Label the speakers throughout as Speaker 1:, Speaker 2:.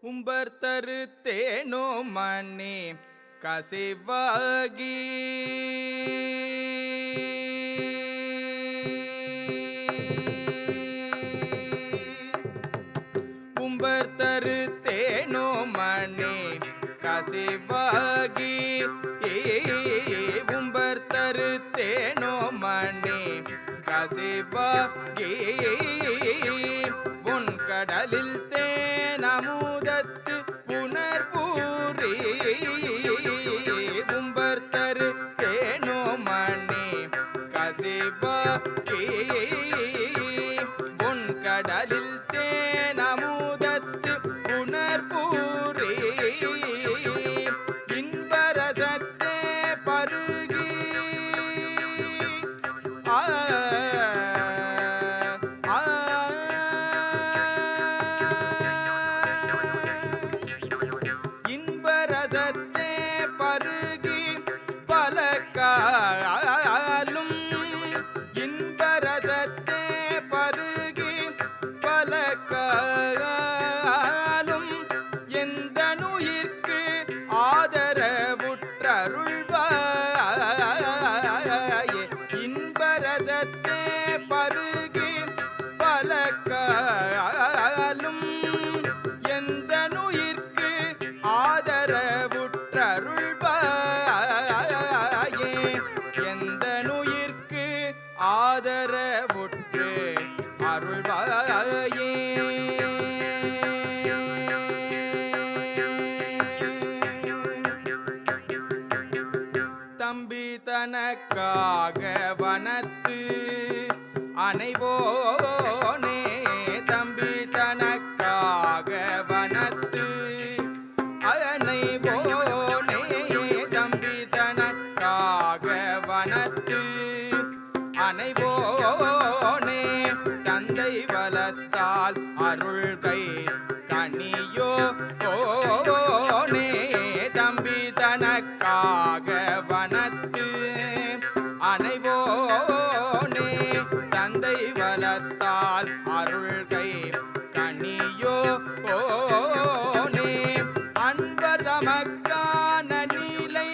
Speaker 1: உம்பர்தரு தேனோ மணி கசிவாகி உம்பர்தரு தேனோ மணி கசிவாகி உம்பர்தரு தேனோ மணி கசிவாகி உன் கடலில் தேனமுதத்து புனர்பூரி உம்பர்தரு தேனோ மணி கசிவாகி உன் கடலில் தேனமுதத்து புனர்பூரி இன்பரசத்தே பருகி இன்பரசத்தே பருகி பல காலும் இன்பரசத்தே பருகி பல காலும் எந்த நுயிர்க்கு ஆதரவுற்றருள்வாயே இன்பரசத்தே பருகி பல காலும் எந்த நுயிர்க்கு ஆதரவுற்றருள்வாயே எந்த நுயிர்க்கு ஆதரவுற்று அருள்வாயே தம்பி தனக்காக வனத்து அனைவோனே தம்பி தனக்காக வனத்து அனைவோனே தம்பி தனக்காக வனத்து அனைவோனே தந்தை வளத்தால் அருள்கை கனியோ ஓனே தம்பி தனக்காக வனத்து அனைவோனே தந்தை வளத்தால் அருள்கை கனியோ ஓனே அன்பர் தமக்கான நிலை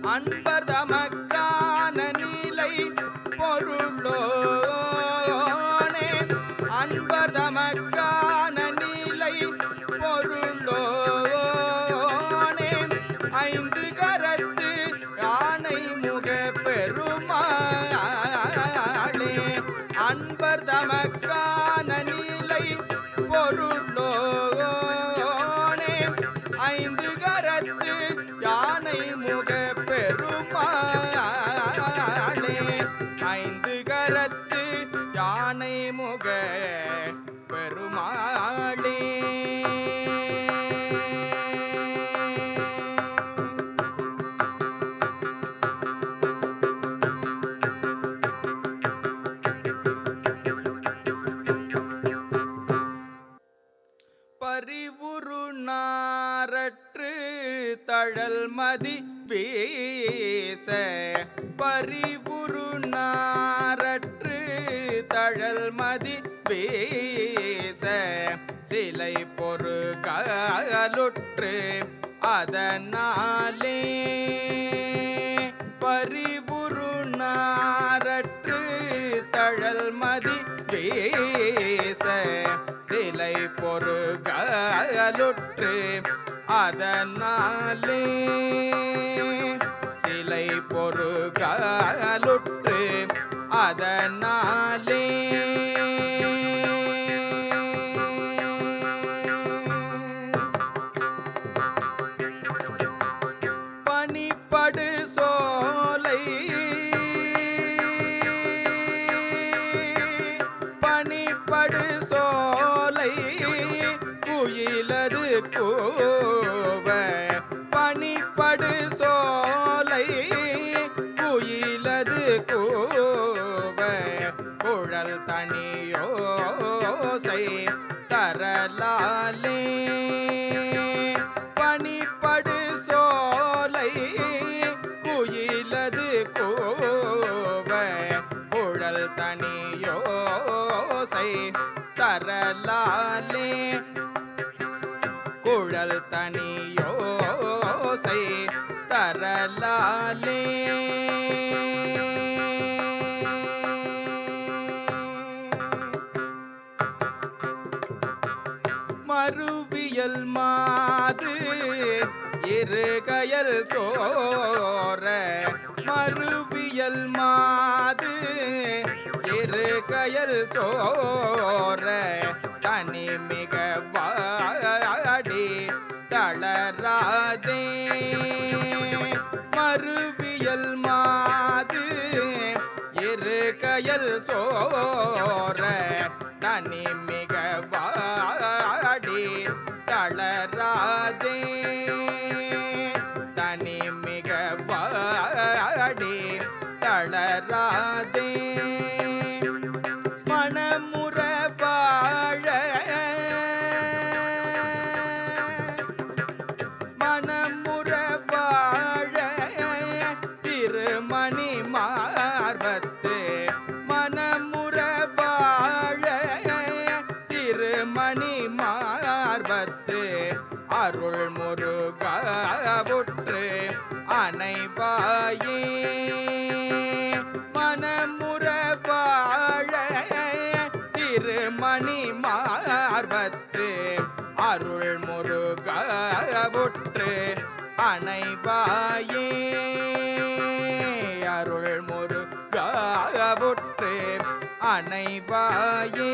Speaker 1: அன்பர் தமக்கான நிலை பொருளோனே அன்பர் தமக்கான நிலை பொருளோனே ஐந்து கரத்து யானை முக பெருமாளே அன்பர் தமக்கான நிலை பொருளோனே ஐந்து கரத்து யானை முக பெருமாளே ஐந்து கரத்து யானை முக பெருமாளே பரிவுரு நாரற்று தழல் மதி வீச பரிவுரு நாரற்று தழல் மதி வீச சிலை பொறுகலுற்று அதனாலே பரிவுரு நாரற்று தழல் மதி வீச சிலை பொறுகலுற்று அதனாலே சிலை பொறுகலுற்று அதனாலே பனிப்படு சோலை பனிப்படு சோலை குயிலது கோவ பனிப்படு சோலை குயிலது கோவ குழல் தனியோசை தரலாலே பனிப்படு சோலை தரலாலே மறுவியல் மாது இருகயல் சோர மறுவியல் மாது இருகயல் சோர தனி மிக வாடி தளராதே மறுவியல் மாது இருகயல் சோர தனி மிக வாடி தளராதே தனி மிக வாடி தளராதே மனமுற வாழ மனமுற வாழ திருமணி மார்பத்து மனமுற வாழ திருமணி மார்பத்து அருள் முருகவுற்று அனைவாயே மனமுற வாழ திருமணி மார்பத்து அருள் முருகவுற்று அனைவாயே அருள் முருகவுற்று அனைவாயே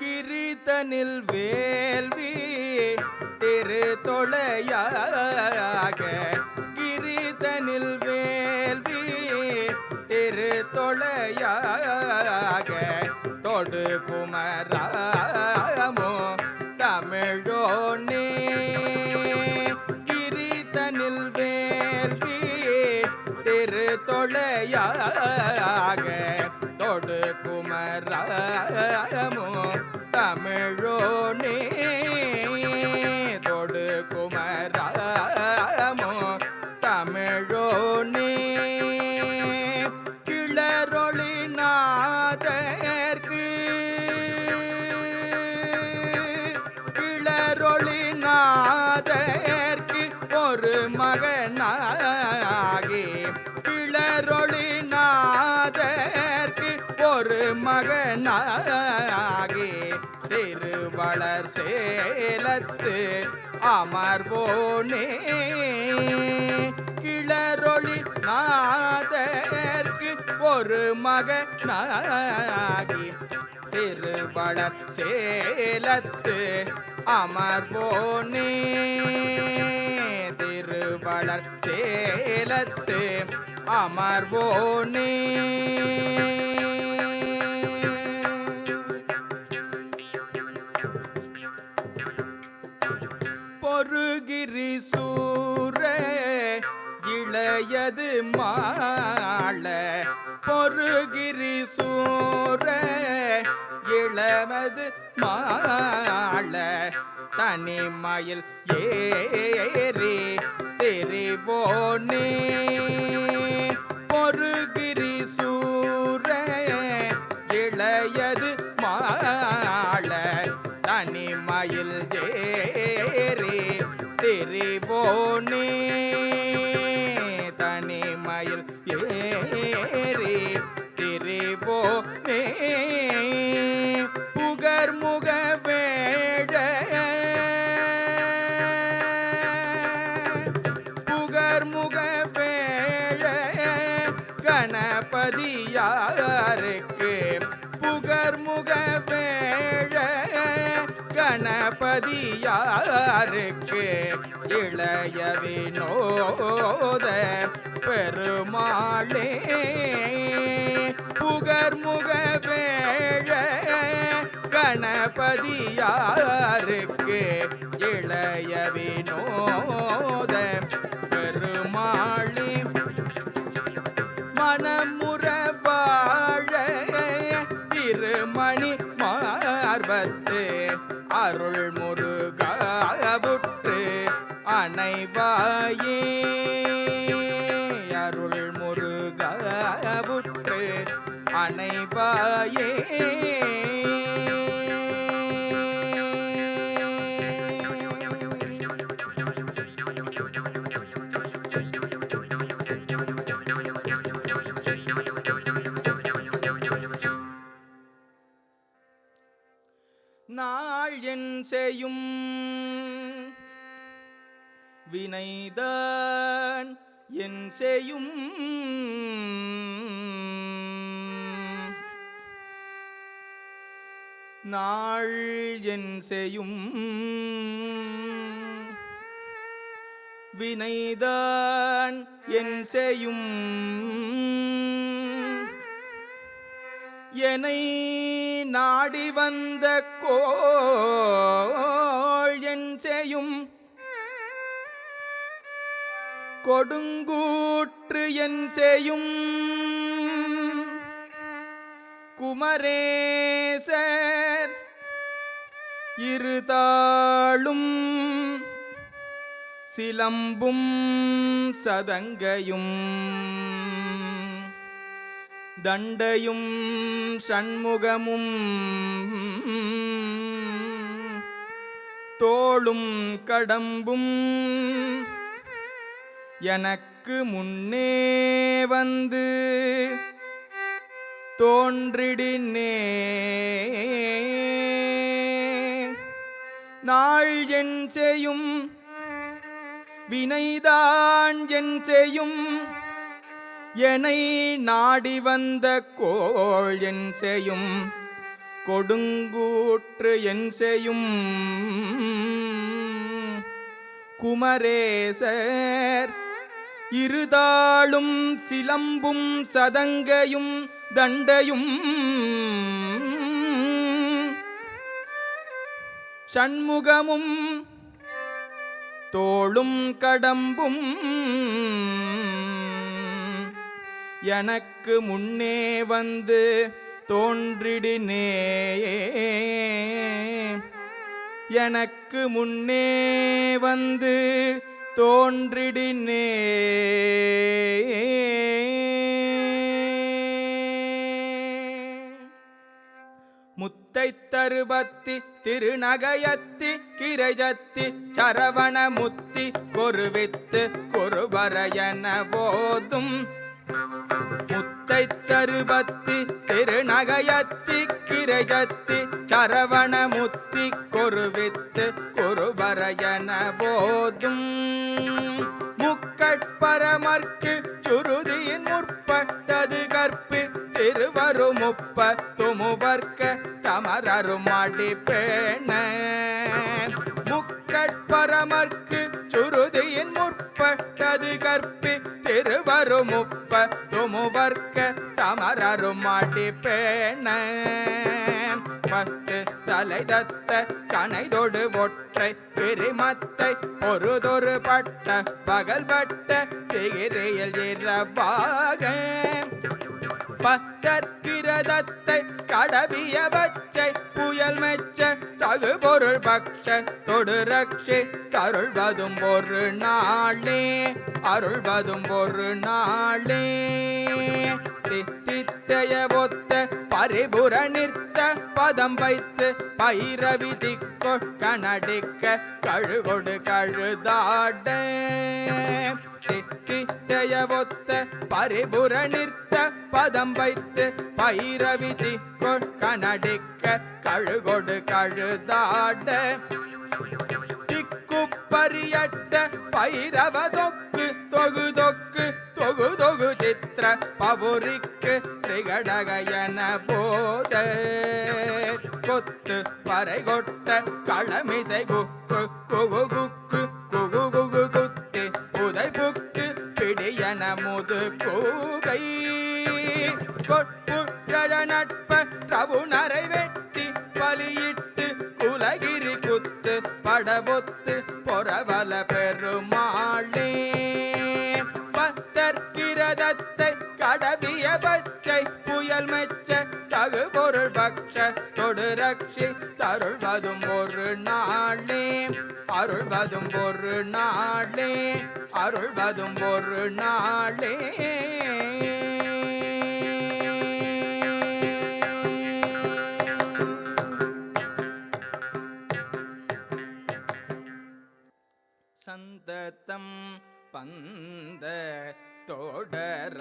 Speaker 1: கிரிதனில் வேள்வி திரு தொலையாக கிரிதனில் வேள்வி திரு தொலையாக தொடு குமரமோ தமிழோனே கிரிதனில் வேள்வி திரு தொலையாக தொடு குமரமோ தமிழோனே தொடு குமரமோ தமிழோனே கிளரொளி நாதற்கு கிளரொளி நாதற்கு ஒரு மகனாகி கிளரொளி நாதற்கு ஒரு மகனாகி திருவளர் சேலத்து அமர்வோனே கிளரொளி நாதற்கு ஒரு மகனாகி திருவளர் சேலத்து அமர்வோனே திருவளர் சேலத்து அமர்வோனே பொருகிரி சூர இளையது மாள பொருகிரி சூர இளமது மாள தனிமயில் ஏறி திரிவோனே பொருகிரி சூர இளையது மாள தனிமயில் ஏறி திரிவோனே தனிமயில் ஏறி திரிவோனே புகர்முக வேட புகர்முக வேழ கணபதியாருக்கு புகர்முக வேழ கணபதியாருக்கு இளைய வினோத பெருமாளே புகர்முக வேழ கணபதியாருக்கு இளைய வினோத பெருமாளே மனமுற வாழ திருமணி மார்பத்து அருள் முருகவுற்று அனைவாயே அருள் முருகவுற்று அனைவாயே நாள் என் செய்யும் வினைதான் என் செய்யும் நாள் என் செய்யும் வினைதான் என் செய்யும் என்னை நாடி வந்த கோள் என் செய்யும் கொடுங்கூற்று என் செய்யும் குமரேசர் இருதாளும் சிலம்பும் சதங்கையும் தண்டையும் சண்முகமும் தோளும் கடம்பும் எனக்கு முன்னே வந்து தோன்றிடினே நாள் என் செய்யும் வினைதான் என் செய்யும் என்னை நாடி வந்த கோள் என் செய்யும் கொடுங்கூற்று என் செய்யும் குமரேசர் இருதாளும் சிலம்பும் சதங்கையும் தண்டையும் சண்முகமும் தோளும் கடம்பும் எனக்கு முன்னே வந்து தோன்றிடினே எனக்கு முன்னே வந்து தோன்றிடினே முத்தை தருபத்தி திருநகையத்தி கிரைஜத்தி சரவண முத்தி கொருவித்து கொருவரையன போதும் முத்தை தருபத்தி திருநகையத்தி கிரைஜத்தி சரவண முத்தி கொருவித்து கொருவரையன போதும் முக்கட்பரமர்க்கு சுருதியின் முற்பட்டது கற்பு திருவருமுப்ப துமுவர்க்க தமரரும் அடிப்பேண முக்கட்பரமர்க்கு சுருதியின் முற்பட்டது கற்பு திருவருமுப்ப துமுவர்க்க தமரரும் அடிப்பேண பத்து தலை தத்த கனைதொடு ஒற்றை பிரிமத்தை பொருதொரு பட்ட பகல் பட்ட திகிரியில் இரவாக பத்தற்கிரதத்தை கடவிய பச்சை புயல் மெச்ச தகு பொருள் பக்ஷ தொடு ரக்ஷி அருள்வதும் ஒரு நாளே அருள்வதும் ஒரு நாளே தித்தித்தைய ஒத்த பரிபுர நிற்க பதம் வைத்து பைரவி திக்கொ கணடிக்க கழுகொடு கழுதாட தித்தித்தைய ஒத்த பரிபுர நிற்க பதம் வைத்து பைரவி திக்கொ கணடிக்க கழுகொடு கழுதாட திக்குப்பரியட்ட பைரவ தொக்கு தொகு தொக்கு தொகு தொகு சித்திர பவுரிக்கு திகடகயன போத கொத்து பறை கொட்ட களமிசை குக்கு குகு குக்கு குகு குகு குத்தி உதை புக்கு பிடியன முது கூகை கொட்புழ நட்ப பிரபுணரை வெட்டி பலியிட்டு குலகிரி குத்து படபொத்து பொறவல பெருமாளே பத்தற்கிரதத்தை கடவிய பச்சை புயல் மெச்ச தகு பொருள் பக்ஷ தொடு ரக்ஷி அருள்வதும் ஒரு நாளே அருள்வதும் ஒரு நாளே அருள்வதும் ஒரு நாளே சந்ததம் பந்த தொடராலே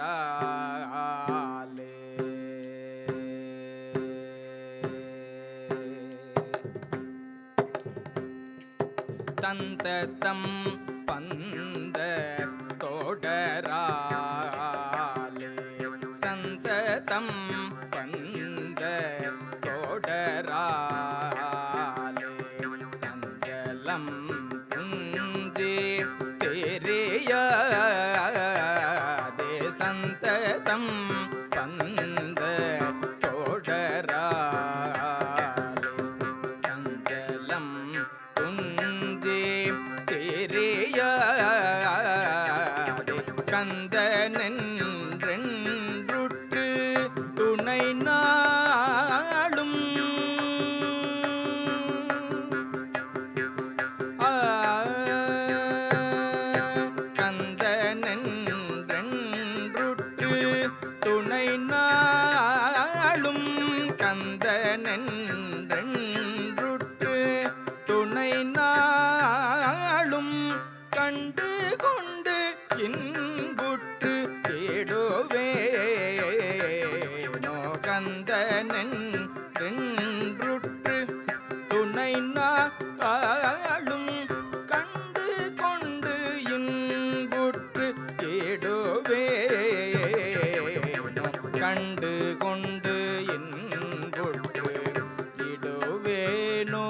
Speaker 1: சந்ததம் பந்த தோடராலே சந்ததம் பந்த தோடராலே சஞ்சலம் துஞ்சி தெரியாதே சந்ததம் பந்த தோடராலே சஞ்சலம் துஞ்சி தெரியாதே கந்தனென்றென்றுற்று துணை நாளும் கந்தனென்றென்றுற்று துணை நாளும் கந்தனென்றென்றுற்று துணை நாளும் கண்டு கொண்டு இன்புற்று தேடுவேனோ கந்தனென்றென்றுற்று துணை நாளும் கண்டு கொண்டு இன்புற்று தேடுவேனோ கண்டு கொண்டு இன்புற்று இடுவேனோ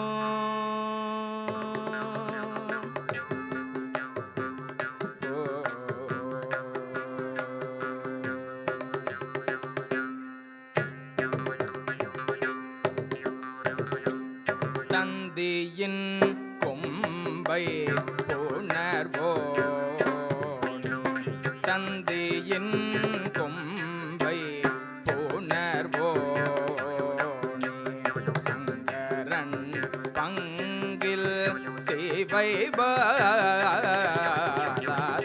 Speaker 1: தந்தியின் கொம்பை புணர்வோன் தந்தியின் கொம்பை புணர்வோன் சங்கரன் பங்கில் சிவைபாலா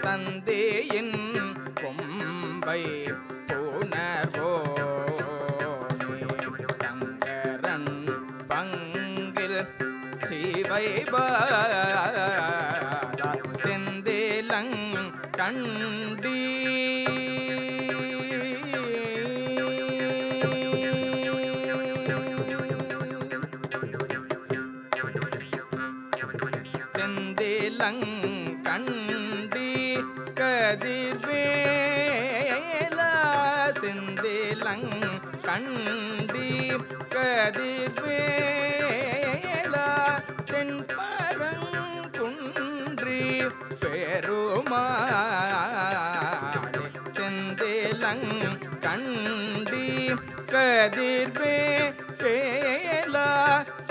Speaker 1: தந்தியின் கொம்பை புணர்வோன் சங்கரன் பங்கில் சிவைபாலா செந்திலங் கண்டி செந்திலங் கண்டி கதிர்வேலா செந்திலங் கண்டி கதிர்வேலா தென்பரங்குன்றி பெருமாளே செந்திலங் கண்டி கதிர்வேலா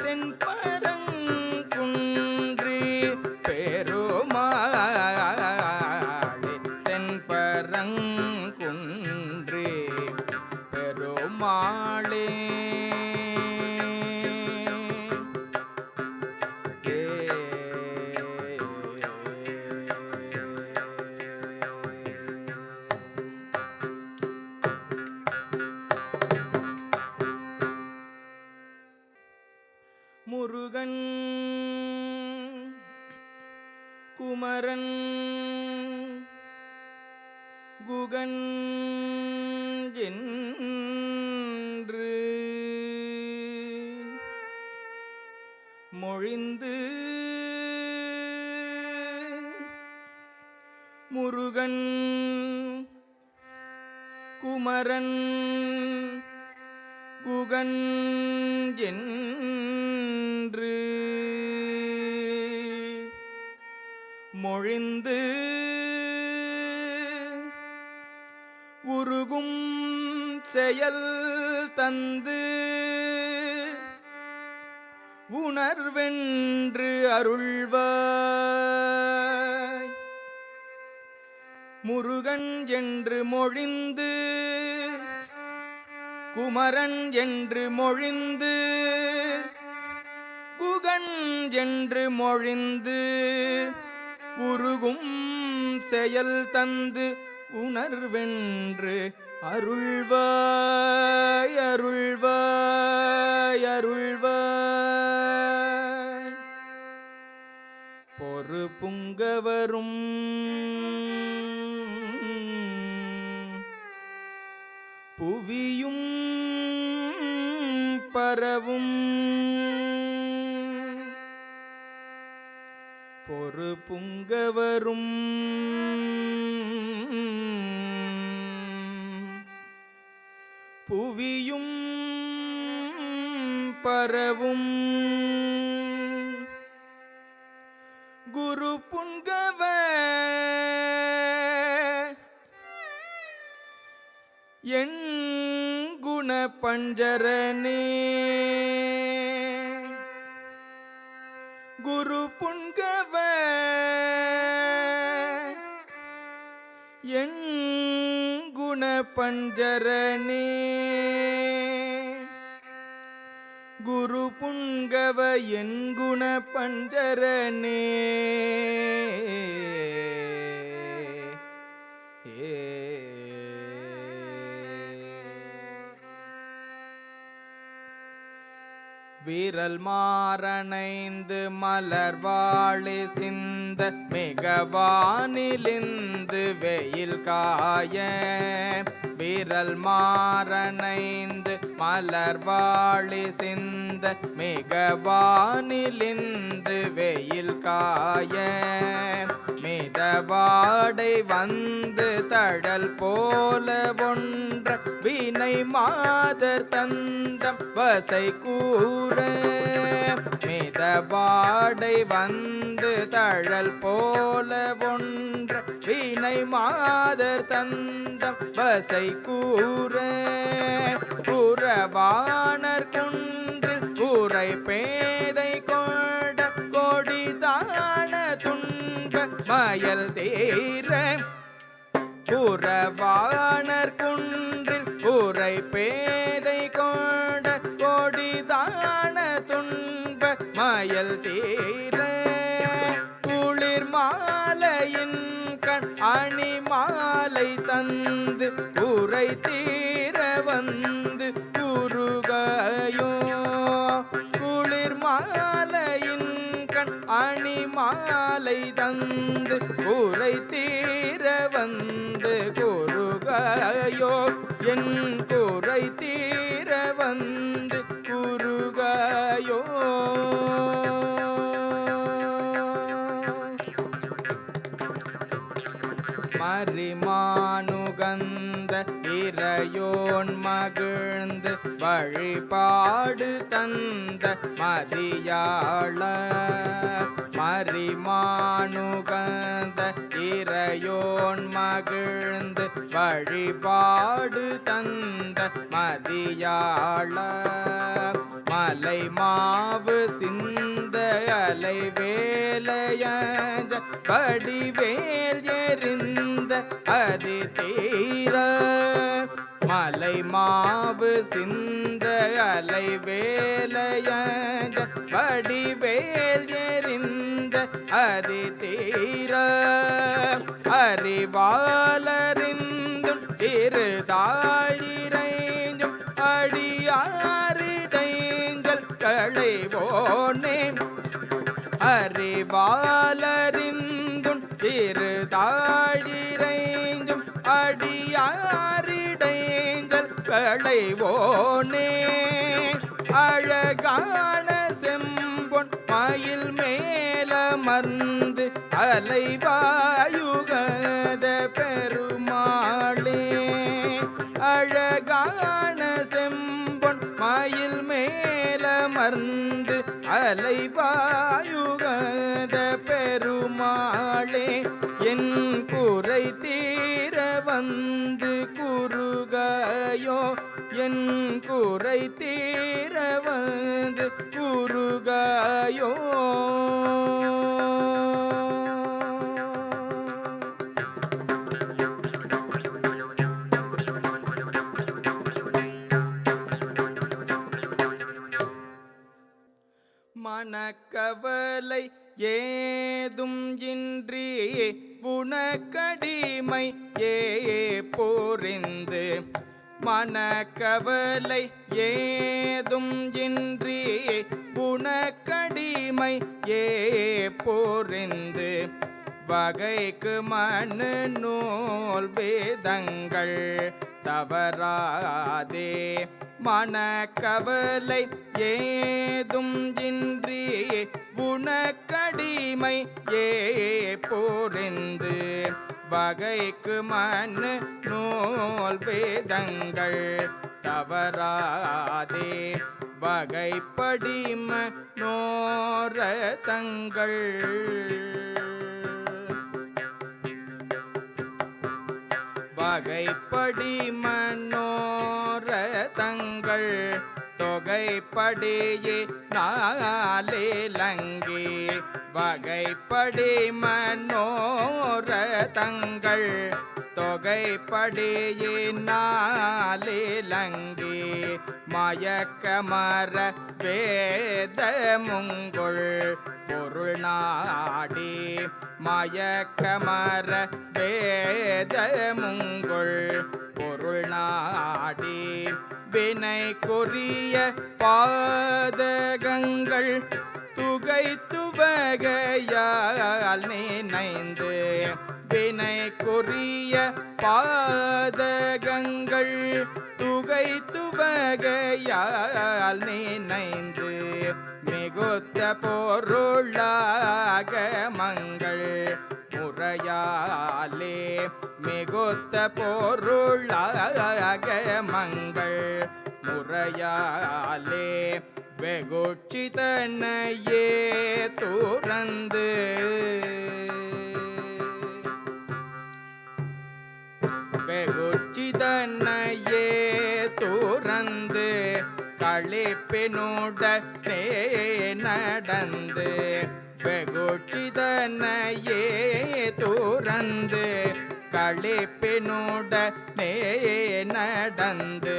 Speaker 1: தென்பரங்குன்றி பெருமாளே தென்பரங்குன்றி பெருமாளே முருகன் குமரன் குகன் என்று மொழிந்து முருகன் குமரன் குகன் என்று மொழிந்து உருகும் செயல் தந்து உணர்வென்று அருள்வாய் முருகன் என்று மொழிந்து குமரன் என்று மொழிந்து குகன் என்று மொழிந்து உருகும் செயல் தந்து உணர்வென்று அருள்வாய் அருள்வாய் அருள்வாய் பொறு புங்கவரும் புவியும் பரவும் பொறு புங்கவரும் புவியும் பரவும் குரு புங்கவ என் குண பஞ்சரனே குரு புங்கவ என் குண பஞ்சரனே குரு புங்கவ என் குண பஞ்சரனே வீரல் மாறனைந்து மலர் வாழி சிந்த மிகவானிலிந்து வெயில் காய வீரல் மாறனைந்து மலர் வாழி சிந்த மிகவானிலிந்து வெயில் காய மிதவாடை வந்து தழல் போல ஒன்ற வினை மாதர் தந்தம் வசை கூற மிதவாடை வந்து தழல் போல ஒன்ற வினை மாதர் தந்தம் வசை கூற புறவாணர் குன்றில் உரை பேதை கொண்ட கொடிதான துன்ப மயல் தீர புறவாணர் குன்றில் உரை பேதை கொண்ட கொடிதான துன்ப மயல் தீர குளிர் மாலையின் கண் அணி மாலை தந்து உரை தீர வந்து குருகாயோ குளிர் மாலையின் கண் அணி மாலை தந்து உரை தீர வந்து குருகாயோ என் குறை தீர வந்து குருகாயோ மரிமானுகந்த இறையோன் மகிழ்ந்து வழிபாடு தந்த மதியாள மரிமானுகந்த இறையோன் மகிழ்ந்து வழிபாடு தந்த மதியாள மலை மாவு சிந்த அலை வேலைய படிவேல் எறிந்த அதி தீர மலை மாவு சிந்த அலை வேலைய படிவேல் எறிந்த அதி தீர அறிவாளறிந்தும் இருதாழிரைஞ்சும் அடியாரிடைஞ்சல் களைவோனே அறிவாளறிந்தும் இருதாழிரைஞ்சும் அடியாரிடைஞ்சல் களைவோனே அழகான செம்பொன் மயில் மேலமர்ந்து அலைவாயுகத பெருமாளே அழகான செம்பொன் மயில் மேலமர்ந்து அலைவாயுகத பெருமாளே என் குறை தீர வந்து குருகாயோ என் குறை தீர வந்து குருகாயோ மனக்கவலை ஏதும் இன்றி உனக்கடிமை போரிந்து மனக்கவலை ஏதும் இன்றி உனக்கடிமை போரிந்து வகைக்கு மனு நூல் வேதங்கள் தவறாதே மனக்கவலை ஏதும் இன்றி உனக்கடிமை வகைக்கு மண்ணு நூல் வேதங்கள் தவறாதே வகைப்படிம நோரதங்கள் வகைப்படிம நோரதங்கள் தொகைப்படியே நாளிலங்கே வகைப்படிம நோரதங்கள் தொகைப்படியே நாளிலங்கே மயக்கமர வேதமுங்குள் பொருள் நாடி மயக்கமர வேதமுங்குள் பொருள் நாடி வினைக்குரிய பாதகங்கள் துகைத்துவகையால் நினைந்து வினைக்குரிய பாதகங்கள் துகைத்துவகையால் நினைந்து மிகுத்த பொருளாக மங்கள் முறையாலே மிகுத்த பொருளாக மங்கள் முறையாலே வெகுட்சி தன்னையே துறந்து வெகுட்சி தன்னையே துறந்து களிப்பினுடனே நடந்து வெகுட்சி தன்னையே துறந்து களிப்பினுடனே நடந்து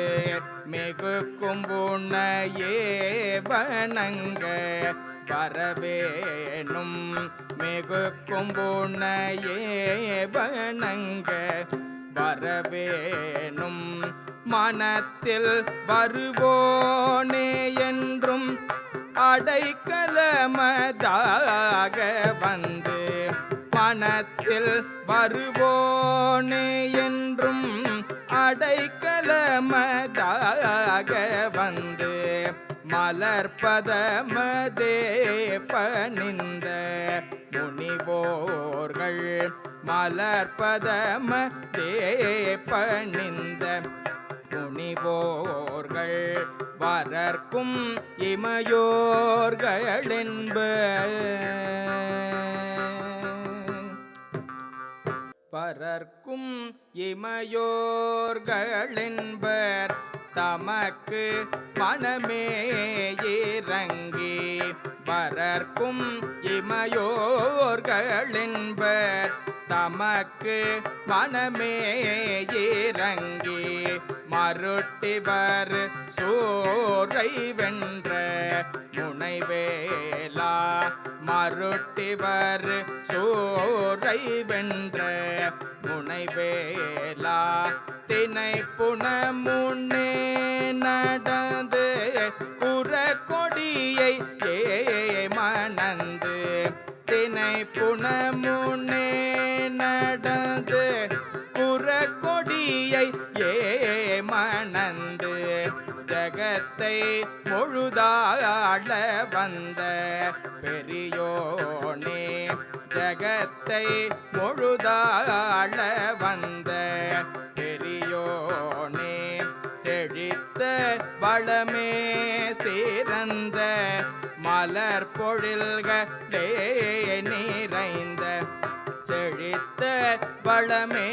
Speaker 1: மிகு கும்புணையே வணங்க வரவேணும் மிகு கும்புணையே வணங்க வரவேணும் மனத்தில் வருவோனே என்றும் அடைக்கலமதாக வந்து மனத்தில் வருவோனே என்றும் அடைக்கலமதாக வந்து மலர்பதமதே பணிந்த முனிவோர்கள் மலர்பதமதே பணிந்த முனிவோர்கள் வரர்க்கும் இமையோர்களென்ப பரர்க்கும் இமையோர்களென்பர் தமக்கு மனமே இறங்கி பரர்க்கும் இமையோர்களென்பர் தமக்கு மனமே இறங்கி மருட்டிவர் சோரை வென்ற முனைவேலா மருட்டிவர் சோரை வென்ற முனைவேலா தினை புனமுன்னே நடந்து குறக்கொடியை மணந்து தினை புனமுன்னே நடந்து குறக்கொடியை மணந்து ஜகத்தை முழுதாள வந்த பெரியோனே ஜகத்தை முழுதாள வந்த பெரியோனே செழித்த வளமே சிறந்த மலர் பொழில்களே நிறைந்த செழித்த வளமே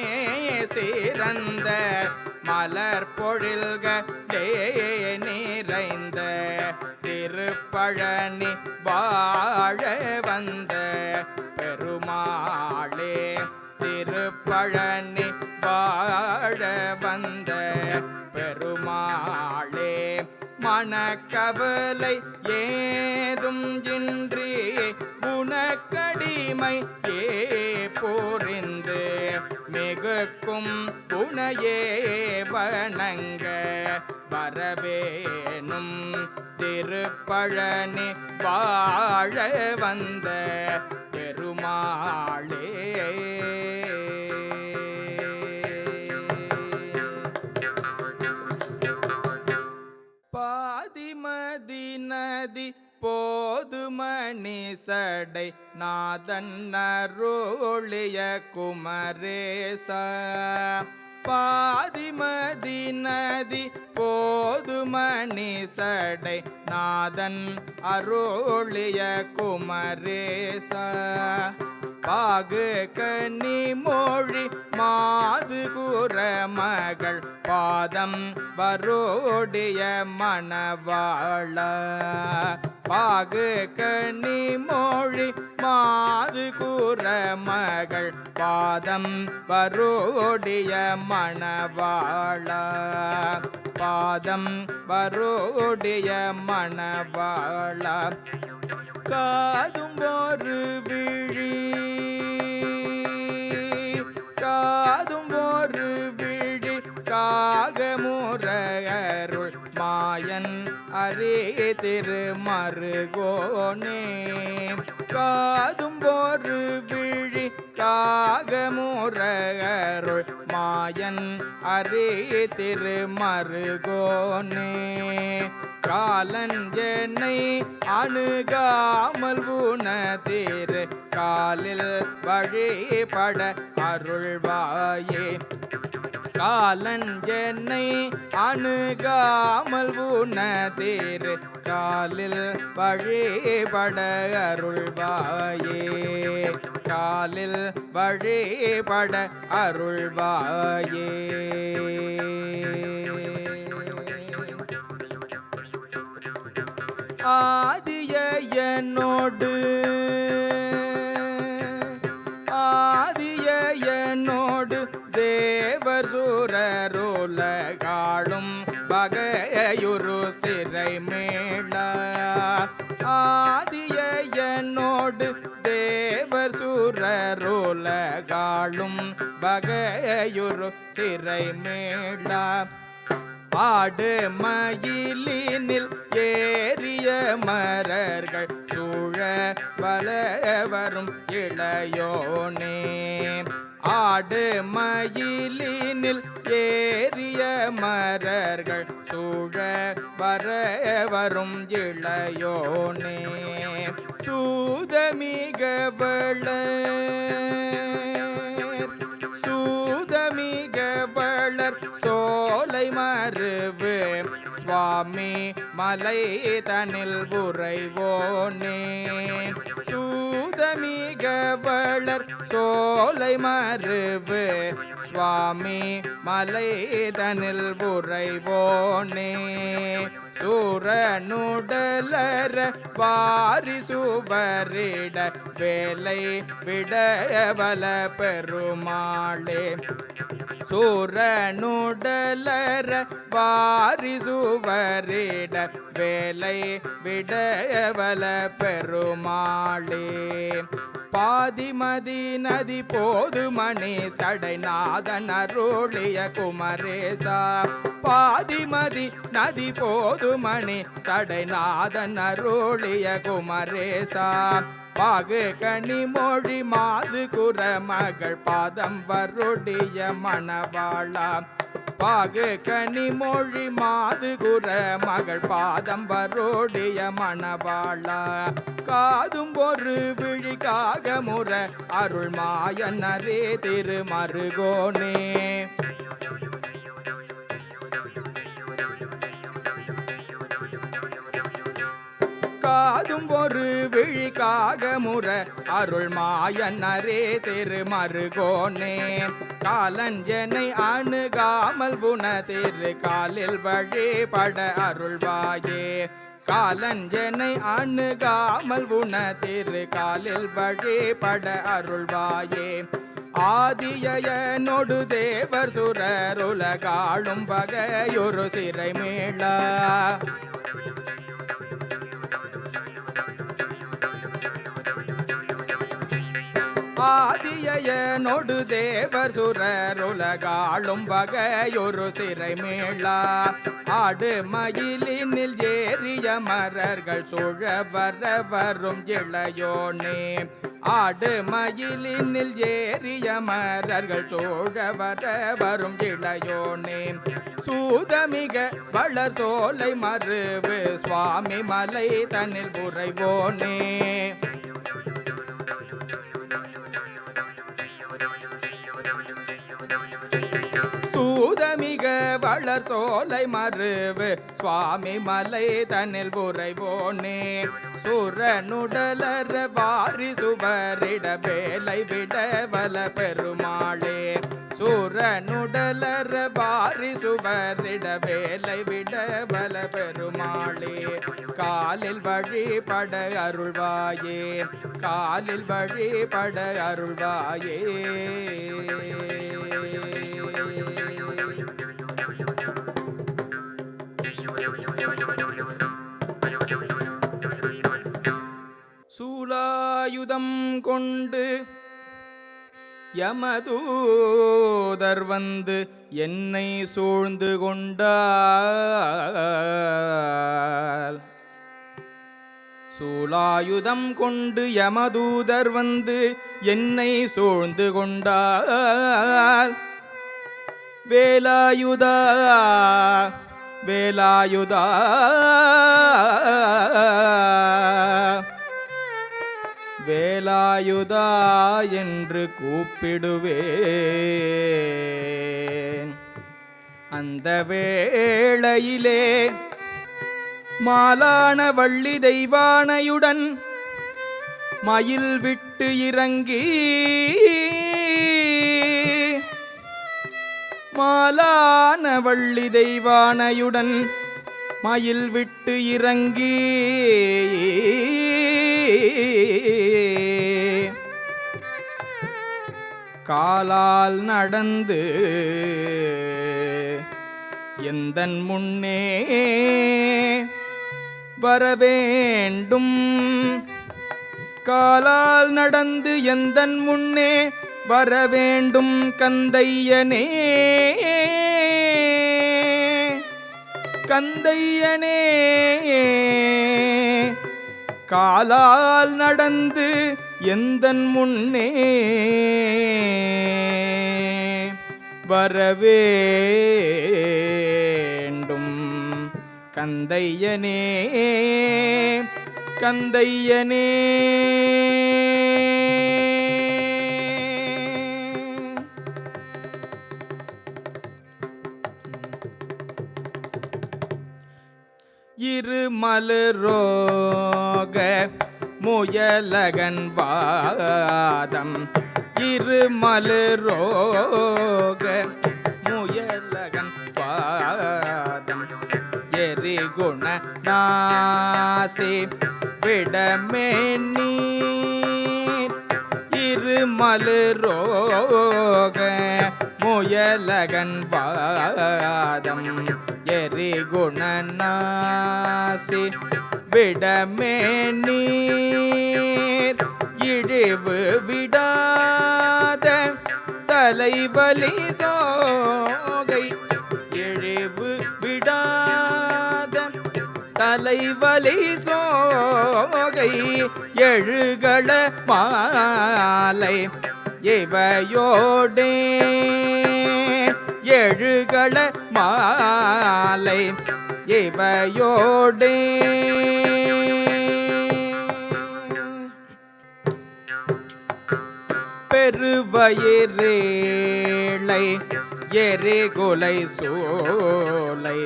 Speaker 1: சிறந்த மலர் பொழில்களே நிறைந்த திருப்பழனி வாழ வந்த பெருமாளே திருப்பழனி வாழ வந்த பெருமாளே மனக்கவலை ஏதும் இன்றி குணக்கடிமை புரிந்து மிகுக்கும் புனையே வணங்க வரவேணும் திருப்பழனி வாழ வந்த பெருமாளே பாதிமதி நதி போ போதுமணி சடை நாதன் அருளிய குமரேச பாதிமதி நதி போதுமணி சடை நாதன் அருளிய குமரேச பாகு கன்னி மொழி மாது கூற மகள் பாதம் வரோடிய மணவாள பாகு கன்னி மொழி மாது கூற மகள் பாதம் வரோடிய மணவாள பாதம் வரோடிய மணவாள காதும் ஒரு விழி காதும் ஒரு விழி காகமுறையருள் மாயன் அரே திருமருகோனே காதும் ஒரு விழி காகமுறையருள் மாயன் அரே திருமருகோனே காலன் என்னை அணுகாமல் உனதேரு காலில் வழிபட அருள்வாயே காலன் என்னை அணுகாமல் உனதேரு காலில் வழிபட அருள்வாயே காலில் வழிபட அருள்வாயே ஆதியனோடு ஆதியனோடு தேவர் சூரருலகாளும் வகையுரு சிறை மேள ஆதியனோடு தேவர் சூரருலகாளும் வகையுரு சிறை மேள பாடு மயிலினில் ஏறிய மரர்கள் சூழ வளவரும் இளையோனே ஆடு மயிலினில் ஏறிய மரர்கள் சூழ வரவரும் இளையோனே சூதமிக சூதமிக வளர் சோலை மருவு சுவாமி மலை தனில் உறைவோனே சூதமிக வளர் சோலை மருவு சுவாமி மலை தனில் உறைவோனே சூரனுடலர வாரி சுவரிட வேலை விடவல பெருமாளே சூரனுடலர வாரி சுவரிட வேலை விடவல பெருமாளே பாதிமதி நதி போதுமணி சடைநாதன் அருளிய குமரேசா பாதிமதி நதி போதுமணி சடைநாதன் அருளிய குமரேசா பாகு கனி மொழி மாது குற மகள் பாதம் வருடைய மணவாளா பாகு கனி மொழி மாது குற மகள் பாதம் வருடைய மணவாளா காதும் ஒரு விழிக்காக முற அருள் மாயனரே திருமருகோனே காதும் ஒரு விழிக்காக முற அருள் மாயனரே திருமருகோனே காலஞ்சனை அணுகாமல் புன திரு காலில் வழிபட அருள்வாயே காலஞ்சனை அணுகாமல் புன திரு காலில் வழிபட அருள்வாயே ஆதியனொடு தேவர் சுரருலகாளும் வகையொரு சிறை மேள ஆதியனொடு தேவர் சுரருலகாளும் வகையொரு சிறை மேளா ஆடு மயிலினில் ஏறிய மரர்கள் சுழ வர வரும் இளையோனே ஆடு மயிலினில் ஏறிய மரர்கள் சோழ வர வரும் இளையோனே சூதமிக வளர் சோலை மருவு சுவாமி மலை தன்னில் உறைவோனே சூதமிக வளர் சோலை மருவு சுவாமி மலை தன்னில் உறைவோனே சுரனுடலர வாரி சுவரிட வேலை விட வல பெருமாளே சூரனுடலர வாரி சுவரிட வேலை விட வல பெருமாளே காலில் வழிபட அருள்வாயே காலில் வழிபட அருள்வாயே சூலாயுதம் கொண்டு யமதூதர் வந்து என்னை சூழ்ந்து கொண்டார் சூலாயுதம் கொண்டு யமதூதர் வந்து என்னை சூழ்ந்து கொண்டார் வேலாயுதா வேலாயுதா வேலாயுதா என்று கூப்பிடுவேன் அந்த வேளையிலே மாலான வள்ளி தெய்வானையுடன் மயில் விட்டு இறங்கி மாலான வள்ளி தெய்வானையுடன் மயில் விட்டு இறங்கி காலால் நடந்து எந்தன் முன்னே வரவேண்டும் காலால் நடந்து எந்தன் முன்னே வரவேண்டும் கந்தையனே கந்தையனே காலால் நடந்து எந்தன் முன்னே வரவேண்டும் கந்தையனே கந்தையனே இருமலரோக முயலகன் வாதம் இருமலரோக முயலகன் வாதம் எரிகுண நாசி விடமேனி இருமலரோக முயலகன் வாதம் எரிகுணநாசி விடமேனீர் இழிவு விடாத தலைவலி சோகை இழிவு விடாத தலைவலி சோகை எழுகள மாலை இவையோடே எழுகள மாலை இவையோடே பெருவயிரேளை எரிகுலை சோலை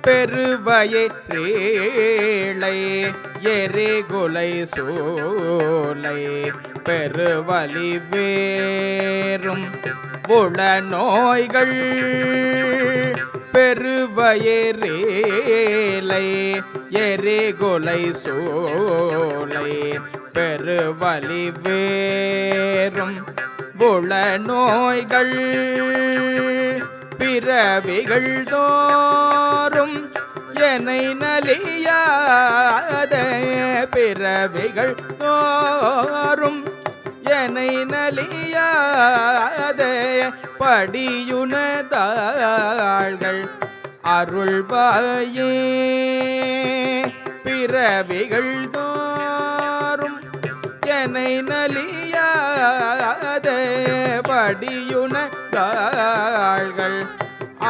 Speaker 1: பெருவயிரேளை எரிகுலை சோலை பெருவலி வேறும் புல நோய்கள் பெருவயிரேளை எரிகுலை சோலை பெருவலி வேறும் புல நோய்கள் பிறவிகள் தோறும் என்னை நலியாத பிறவிகள் தோறும் என்னை நலியாத படியுனதாள்கள் அருள்வாயே பிறவிகள் தோறும் என்னை நலியாத படியுனதாள்கள்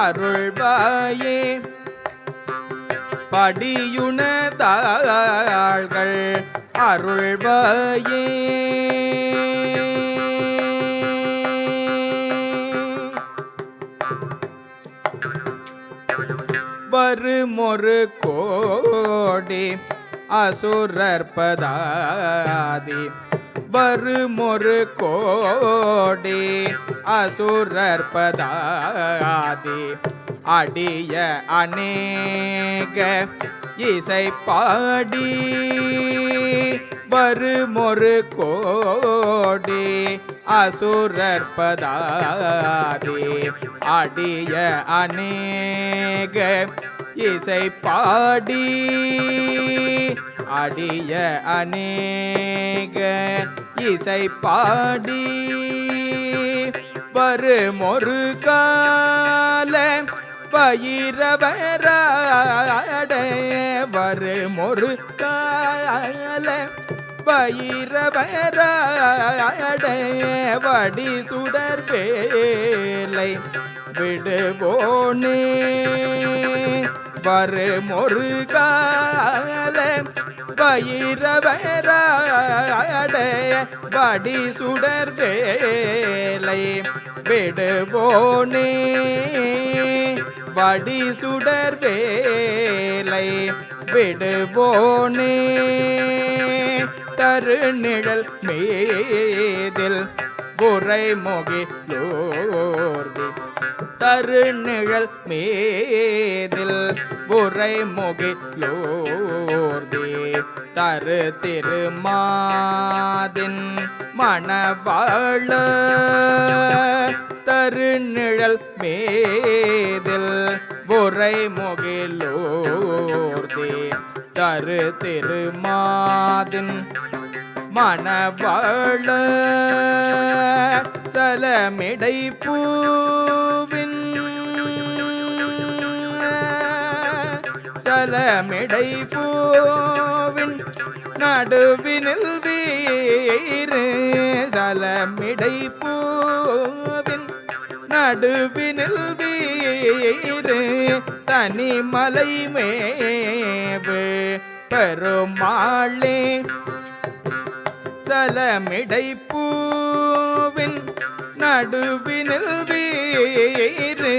Speaker 1: அருள்வாயே படியுனதாள்கள் அருள்வாயே வருமொரு கோடி அசுரற்பதாதி வருமொரு கோடி அசுரற்பதாதி அடிய அநேக இசை பாடி வருமொரு கோடி அசுரற்பதாதி அடிய அநேக இசை பாடி அடிய அநேக இசை பாடி வருமொரு கால பயிரவராட வருமொரு கால பயிரவராட வடி சுடர் வேலை விடுவோனே வருமொரு கால பயிரவராட வடி சுடர் வேலை விடுவோனே வடி சுடர் வேலை விடுவோனே தருநிழல் மேதில் உரைமுகிலோர்தி தருநிழல் மேதில் உரைமுகிலோர்தி தரு திருமாதின் மணவாழ தருநிழல் மேதில் உரைமுகிலோர்தி தரு திருமாதின் மணவாழ சலமிடை பூவின் சலமிடை பூவின் நடுவினில் வீறு சலமிடை பூவின் நடுவினில் வீறு தனிமலை மேவு பெருமாளே சலமிடை பூவின் நடுவினில் வீறு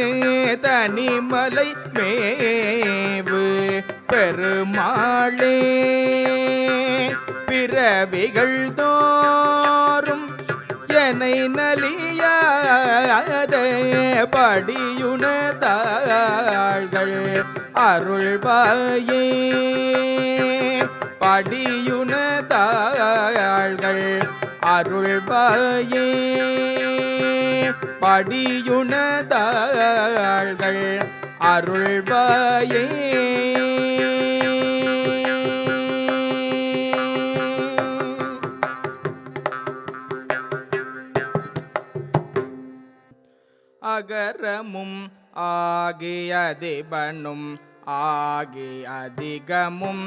Speaker 1: தனிமலை மேவு பெருமாளே பிறவிகள் தோறும் என்னை நலியாத படியுனதாள்கள் அருள்வாயே படியுனதாள்கள் அருள்வாயே படியுனதாள்கள் அருள்வாயே அகரமும் ஆகிய அதிபனும் ஆகி அதிகமும்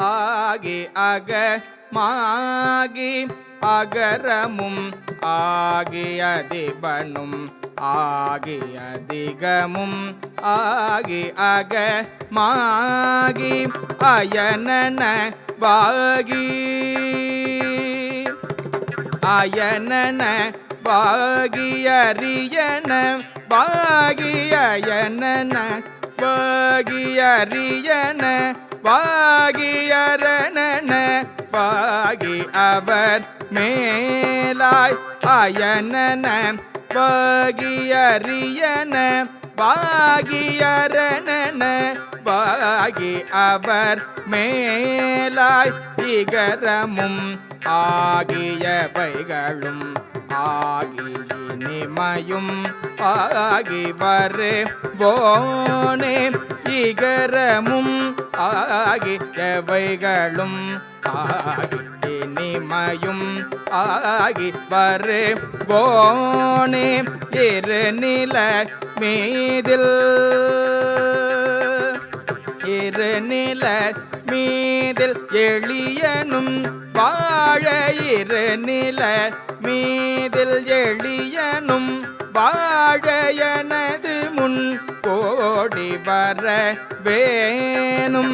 Speaker 1: ஆகி அகமாகி அகரமும் ஆகி அதிபனும் ஆகி அதிகமும் ஆகி அகமாகி அயனன வாகி அயனன வாகியரியன வாகியயனன வாகியரியன வாகியரணன வாகி அவர் மேலாய் அயனன வாகியரியன வாகியரணன வாகி அவர் மேலாய் இகரமும் ஆகியவைகளும் ஆகி இனிமையும் ஆகி வருவோனே இகரமும் ஆகி எவைகளும் ஆகி இனிமையும் நிமையும் ஆகி வருவோனே இருநில மீதில் இருநில மீதில் எளியனும் வாழ இருநில மீதில் எளியனும் வாழ எனது முன் கோடி வர வேணும்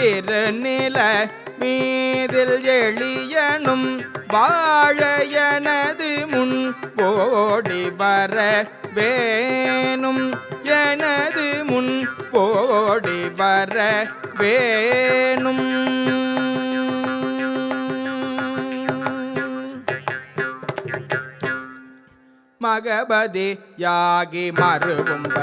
Speaker 1: இருநில மீதில் எளியனும் வாழ எனது முன் கோடி வர வேணும் எனது முன் கோடி வர வேணும் மகபதி யாகி மறுவும்ப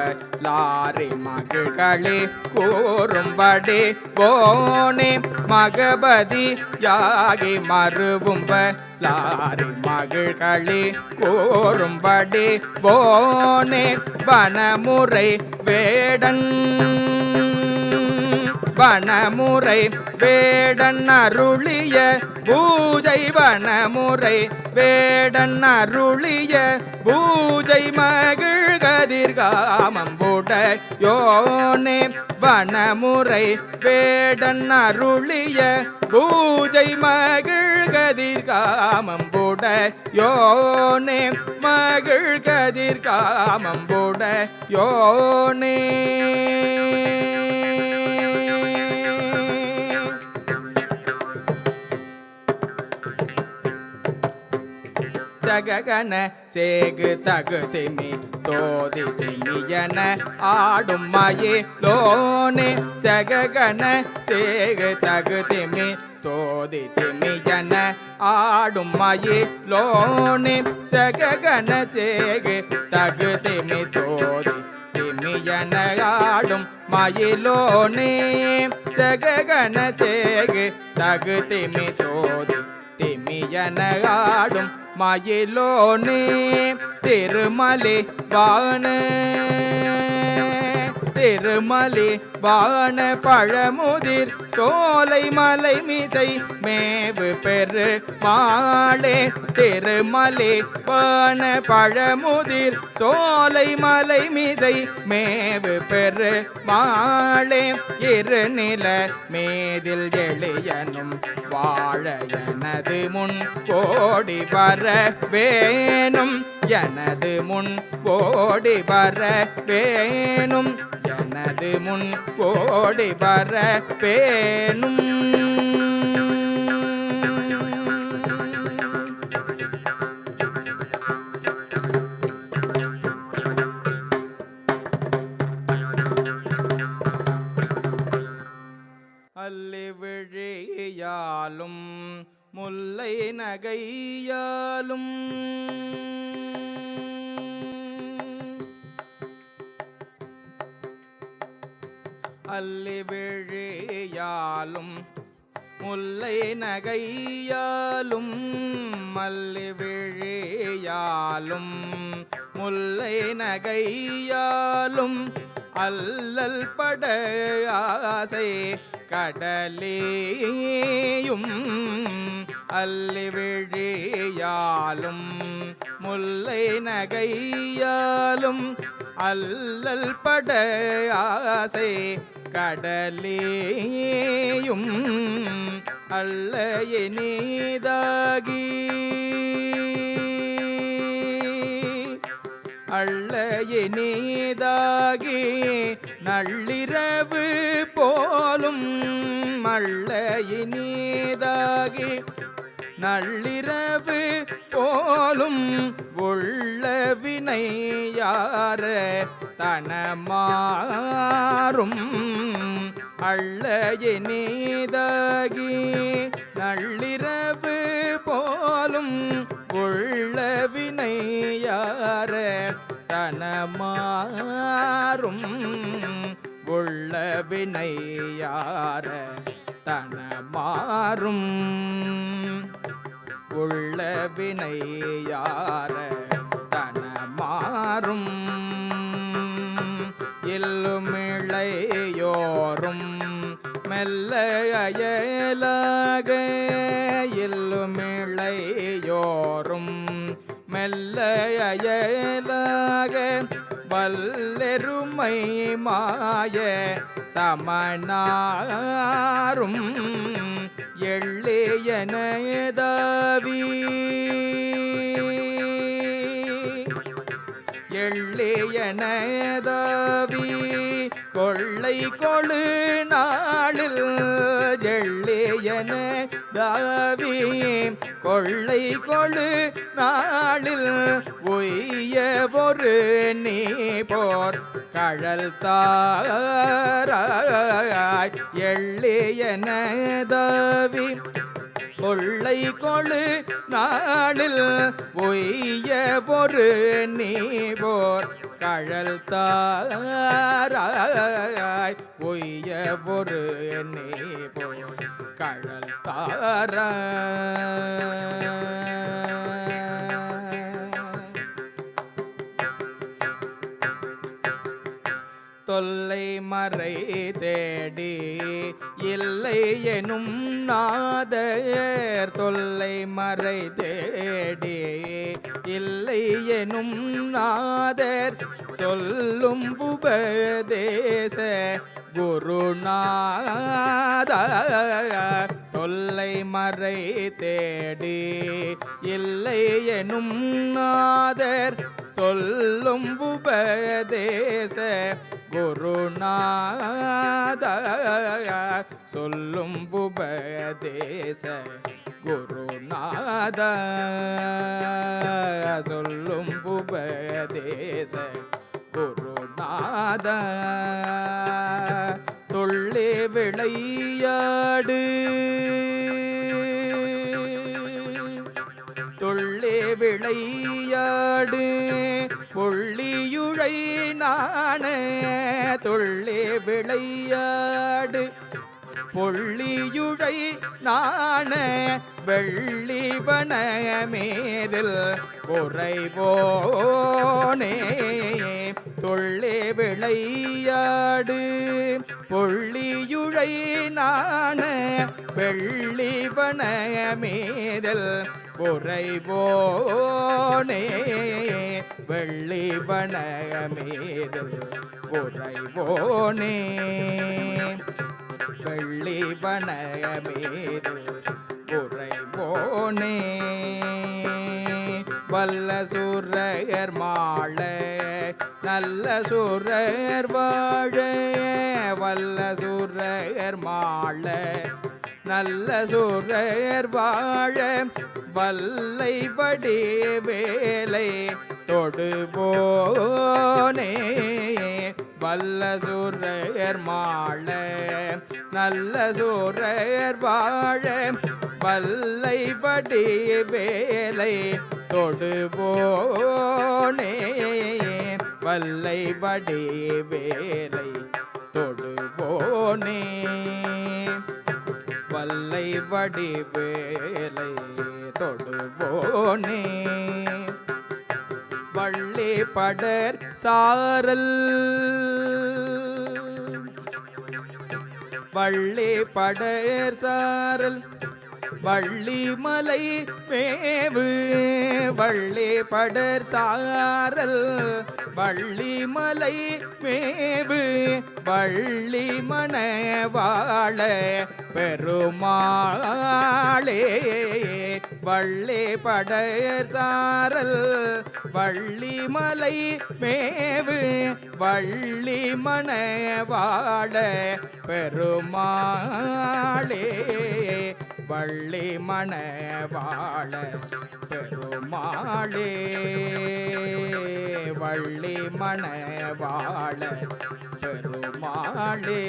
Speaker 1: லாரி மகிழ்களே கூறும்படி போனே மகபதி யாகி மறுவும்ப லாரி மகிழ்களே கூறும்படி போனே வனமுறை வேடன் வனமுறை வேடன் அருளிய பூஜை வனமுறை வேடன் அருளிய பூஜை மகிழ்கதிர்காமம்புட யோனே வனமுறை வேடன் அருளிய பூஜை மகிழ்கதிர்காமம்புட யோனே மகிழ்கதிர்காமம்புட யோனே ஜககன சேகு தகு திமி தோதி திமியன ஆடும் மயே லோனே ஜககன சேகு தகு திமி தோதி திமியன ஆடும் மயே லோனே ஜககன சேகு தகு திமி தோதி திமியன ஆடும் மயிலோனே ஜககன சேகு தகு திமி தோதி திமியனகாடும் மயிலோனே திருமலை வான திருமலை வான பழமுதிர் சோலை மலை மிசை மேவு பெரு மாளே திருமலை வான பழமுதிர் சோலை மலை மிசை மேவு பெரு மாளே இருநில மேதில் எளியனும் வாழ எனது முன் கோடி வர வேணும் எனது முன் கோடி வர வேணும் எனது முன் கோடி வர வேணும் அல்லி விழியாலும் முல்லை நகையாலும் அல்லி விழியாலும் முல்லை நகையாலும் மல்லி விழியாலும் முல்லை நகையாலும் அல்லல் பட ஆசை கடலேயும் அல்லி விழியாலும் முல்லை நகையாலும் அல்லல் பட ஆசை கடலேயும் அல்ல இனிதாகி அள்ள இனிதாகி நள்ளிரவு போலும் அள்ள இனிதாகி நள்ளிரவு போலும் உள்ள வினை யார தனமாறும் அள்ள இனிதாகி நள்ளிரவு போலும் உள்ள வினை யார தனமாறும் உள்ள வினை யார தனமாறும் உள்ள வினை யார தனமாறும் எல்லுமிழையோரும் மெல்ல அயலாக இல்லுமிளையோரும் மெல்ல அயலாக வல்லெருமை மாய சமனாரும் எள்ளியனதாவி எள்ளியனதாவி கொள்ளை கொழு நாளில் எள்ளியனதாவி கொள்ளை கொழு நாளில் உய்ய ஒரு நீ போர் கழல் தாராய் எள்ளியனதாவி கொள்ளை கொழு நாளில் உய்ய ஒரு நீ போர் கழல் தாராய் உய்ய ஒரு நீ போர் கழல் தாராய். தொல்லை மறை தேடி இல்லை எனும் நாதர் தொல்லை மறை தேடி இல்லை எனும் நாதர் சொல்லும் உபதேச குருநாத தொல்லை மறை தேடி இல்லை எனும் நாதர் சொல்லும் உபதேச குருநாத சொல்லும் உபதேச குருநாத சொல்லும் உபதேச குருநாத துள்ளி விளையாடு துள்ளி விளையாடு புள்ளியுழை நாண துள்ளி விளையாடு புள்ளியுழை நாண வெள்ளிவன மேதில் குறைவோனே துள்ளி விளையாடு புள்ளியுழை நாண வெள்ளிவன மேதில் குறைவோனே வெள்ளிவன மேதில் குறைவோனே வெள்ளிவன மீது குறைவோனே வல்ல சூரர் மாள நல்ல சூரர் வாழ வல்ல சூரர் மாள நல்ல சூரர் வாழ வல்லை படி வேலை தொடுவோனே வல்ல சூரர் மாள நல்ல சூரர் வாழ வல்லை படி வேலை தொடுவோனே வல்லை படி வேலை தொடுவோனே வல்லை படி வேலை தொடுவோனே வள்ளி படர் சாரல் வள்ளி படர் சாரல் வள்ளி மலை மேவு வள்ளி படர் சாரல் வள்ளி மலை மேவு வள்ளி மணவாள பெருமாளே வள்ளி படர் சாரல் வள்ளி மலை மேவு வள்ளி மணவாள பெருமாளே வள்ளி மணவாள பெருமாளே வள்ளி மணவாள பெருமாளே